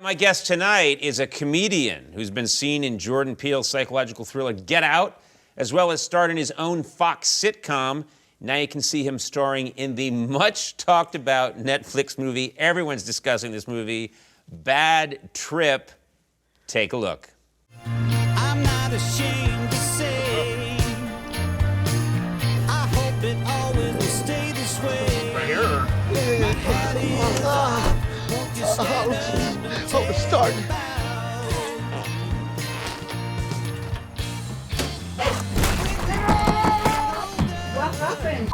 My guest tonight is a comedian who's been seen in Jordan Peele's psychological thriller Get Out, as well as starred in his own Fox sitcom. Now you can see him starring in the much-talked-about Netflix movie. Everyone's discussing this movie, Bad Trip. Take a look. I'm not ashamed to say, I hope it always will stay this way. Right here. My head is off. Won't you stand up and Oh, it's starting. What happened?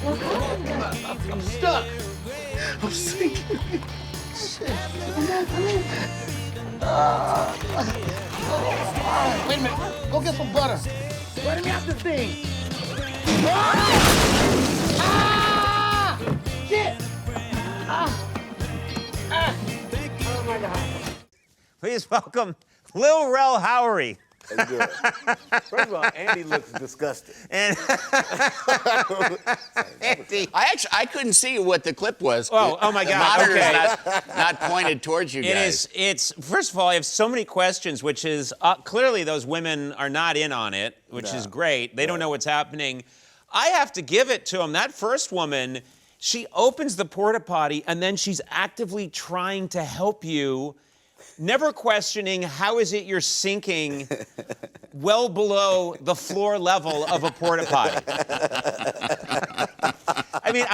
What happened? I'm stuck. I'm sinking. Shit. Wait a minute. Go get some butter. Let me out this thing. Ah! Shit! Oh my God. Please welcome Lil Rel Howery. That's good. First of all, Andy looks disgusted. And Andy. I couldn't see what the clip was. Oh my God, The monitor's okay. not pointed towards you guys. It's first of all, I have so many questions, which is clearly those women are not in on it, which is great. They don't know what's happening. I have to give it to them. That first woman, she opens the porta potty and then she's actively trying to help you, never questioning how is it you're sinking well below the floor level of a porta potty. I mean,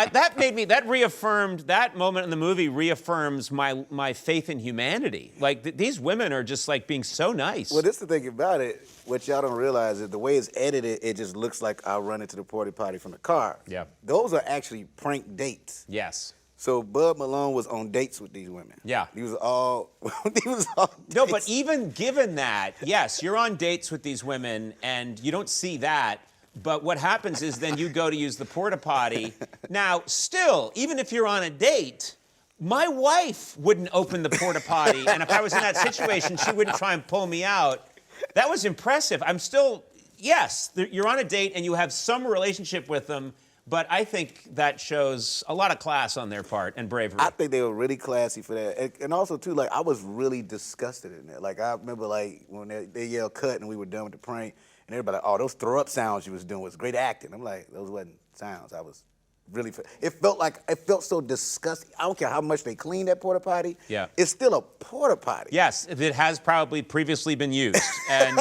that reaffirmed, that moment in the movie reaffirms my faith in humanity. Like, these women are just, like, being so nice. Well, this is the thing about it. What y'all don't realize is the way it's edited, it just looks like I'll run into the porta potty from the car. Yeah. Those are actually prank dates. Yes. So Bud Malone was on dates with these women. Yeah. He was all dates. No, but even given that, yes, you're on dates with these women and you don't see that, but what happens is then you go to use the porta potty. Now, still, even if you're on a date, my wife wouldn't open the porta potty, and if I was in that situation, she wouldn't try and pull me out. That was impressive. I'm still, yes, you're on a date and you have some relationship with them, but I think that shows a lot of class on their part and bravery. I think they were really classy for that. And also, too, like, I was really disgusted in there. Like, I remember, like, when they yelled cut and we were done with the prank, and everybody like, oh, those throw-up sounds you was doing was great acting. I'm like, those wasn't sounds. I was really, it felt so disgusting. I don't care how much they clean that porta potty. Yeah. It's still a porta potty. Yes, it has probably previously been used. And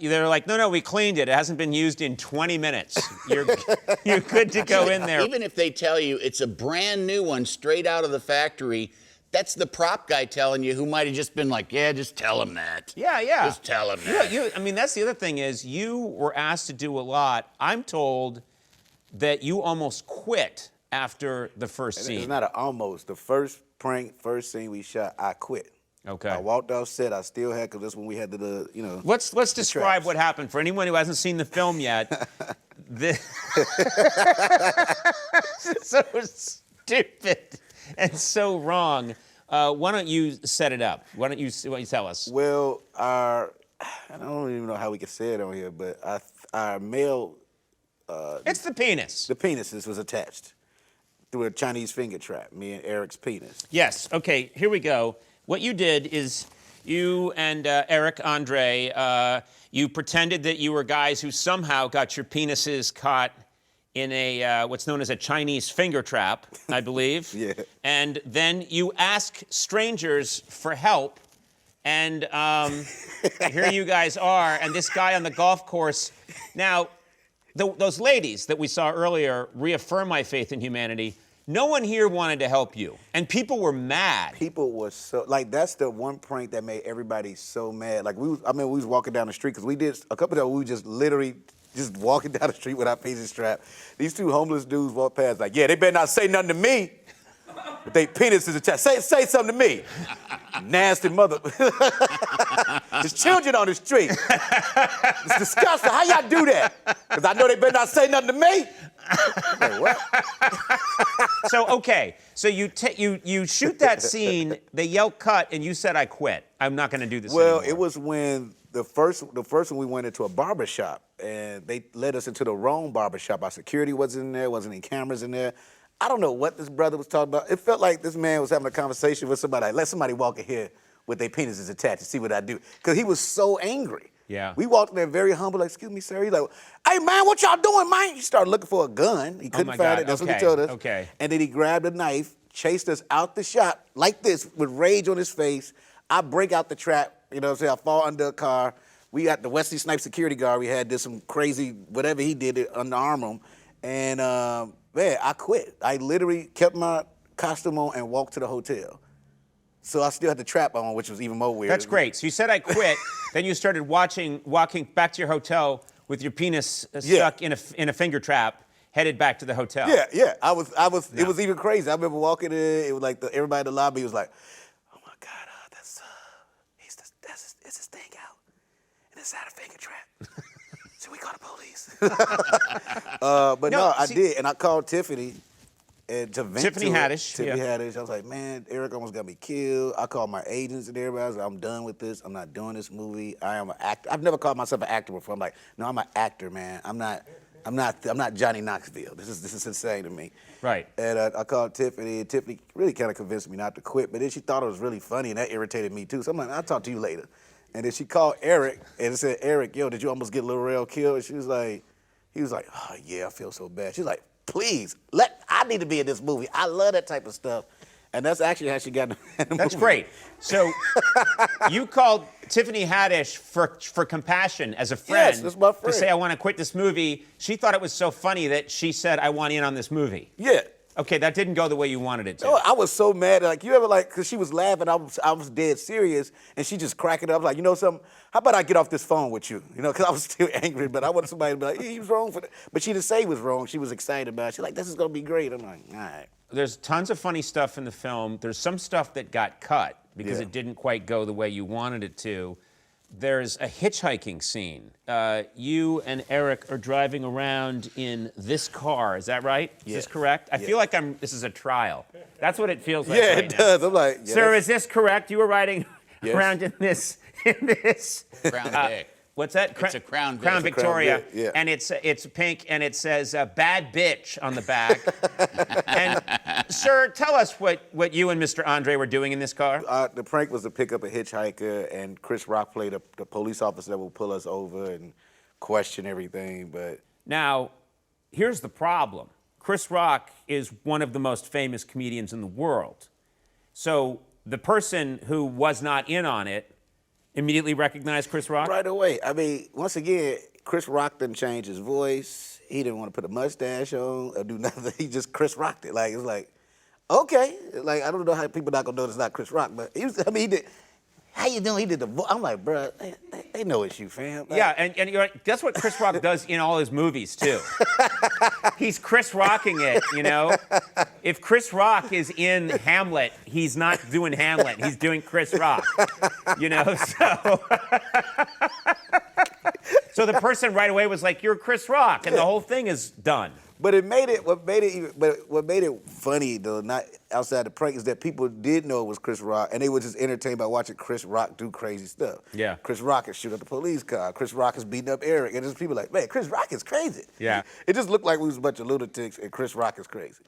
they're like, no, we cleaned it. It hasn't been used in 20 minutes. You're good to go in there. Even if they tell you it's a brand new one straight out of the factory, that's the prop guy telling you, who might have just been like, yeah, just tell him that. Yeah. Just tell him that. I mean, that's the other thing is you were asked to do a lot. I'm told that you almost quit after the first scene. It's not an almost. The first scene we shot, I quit. Okay. I walked off set. I still had, because that's when we had the Let's describe what happened for anyone who hasn't seen the film yet. So stupid and so wrong. Why don't you set it up? Why don't you tell us? Well, I don't even know how we can say it on here, but our male. It's the penis. The penis was attached through a Chinese finger trap, me and Eric's penis. Yes, okay, here we go. What you did is you and Eric Andre, you pretended that you were guys who somehow got your penises caught in a, what's known as a Chinese finger trap, I believe. Yeah. And then you ask strangers for help, and here you guys are, and this guy on the golf course. Now, those ladies that we saw earlier reaffirm my faith in humanity. No one here wanted to help you, and people were mad. People were so, like, that's the one prank that made everybody so mad. Like, we was walking down the street, because we did a couple of times, we were just literally just walking down the street with our penis strap. These two homeless dudes walked past, like, yeah, they better not say nothing to me. But they penis is attached. Say something to me. Nasty mother. There's children on the street. It's disgusting. How y'all do that? Because I know they better not say nothing to me. Like, what? So, okay. So you shoot that scene, they yell cut, and you said, I quit. I'm not going to do this anymore. Well, it was when the first one we went into a barber shop, and they led us into the wrong barber shop. Our security wasn't in there, wasn't any cameras in there. I don't know what this brother was talking about. It felt like this man was having a conversation with somebody. Like, let somebody walk in here with their penises attached and see what I do. Because he was so angry. Yeah. We walked in there very humble, like, excuse me, sir. He's like, hey, man, what y'all doing, man? He started looking for a gun. He couldn't my find God. it. That's what he Okay, told us. okay. And then he grabbed a knife, chased us out the shop like this with rage on his face. I break out the trap, you know what I'm saying? I fall under a car. We got the Wesley Snipes security guard. We had some crazy, whatever he did, to underarm him. And, man, I quit. I literally kept my costume on and walked to the hotel. So I still had the trap on, which was even more weird. That's great. So you said I quit, then you started walking back to your hotel with your penis stuck in a finger trap, headed back to the hotel. Yeah. I was. It was even crazy. I remember walking in. It was like everybody in the lobby was like, "Oh my God, that's his thing out, and it's out a finger trap." So we call the police. But no, I did, and I called Tiffany. And to vent Tiffany to her. Haddish. Tiffany Haddish. I was like, man, Eric almost got me killed. I called my agents and everybody. I was like, I'm done with this. I'm not doing this movie. I am an actor. I've never called myself an actor before. I'm like, no, I'm an actor, man. I'm not Johnny Knoxville. This is insane to me. Right. And I called Tiffany, and Tiffany really kind of convinced me not to quit. But then she thought it was really funny, and that irritated me too. So I'm like, I'll talk to you later. And then she called Eric and said, Eric, yo, did you almost get Lil Rel killed? And he was like, oh yeah, I feel so bad. She's like, please, I need to be in this movie. I love that type of stuff. And that's actually how she got in the movie. That's great. So you called Tiffany Haddish for compassion as a friend. Yes, that's my friend. To say, I want to quit this movie. She thought it was so funny that she said, I want in on this movie. Yeah. Okay, that didn't go the way you wanted it to. No, I was so mad. Like, you ever because she was laughing, I was dead serious, and she just cracking up. I was like, you know something? How about I get off this phone with you? You know, because I was still angry, but I wanted somebody to be like, he was wrong for that. But she didn't say he was wrong. She was excited about it. She's like, this is going to be great. I'm like, all right. There's tons of funny stuff in the film. There's some stuff that got cut because it didn't quite go the way you wanted it to. There's a hitchhiking scene. You and Eric are driving around in this car. Is that right? Is this correct? I feel like this is a trial. That's what it feels like right it now. does. I'm like, yeah, Sir, is this correct? You were riding around in this. Crown Vic. What's that? It's a Crown Vic. Crown Victoria. Vic, yeah. And it's pink, and it says "bad bitch" on the back. And sir, tell us what you and Mr. Andre were doing in this car. The prank was to pick up a hitchhiker, and Chris Rock played the police officer that would pull us over and question everything. But Now, here's the problem. Chris Rock is one of the most famous comedians in the world. So the person who was not in on it immediately recognized Chris Rock? right away, I mean, once again, Chris Rock didn't change his voice. He didn't want to put a mustache on or do nothing. He just Chris Rocked it. Like, it's like, okay. Like, I don't know how people not gonna know it's not Chris Rock, but he did. How you doing? He did the voice. I'm like, bruh, they know it's you, fam. Like, Yeah, and you're right, that's what Chris Rock does in all his movies, too. He's Chris Rocking it, you know? If Chris Rock is in Hamlet, he's not doing Hamlet. He's doing Chris Rock, you know? So the person right away was like, you're Chris Rock, and the whole thing is done. But what made it funny though, not outside the prank, is that people did know it was Chris Rock, and they were just entertained by watching Chris Rock do crazy stuff. Yeah. Chris Rock is shooting up the police car. Chris Rock is beating up Eric, and just people like, man, Chris Rock is crazy. Yeah. It just looked like we was a bunch of lunatics, and Chris Rock is crazy.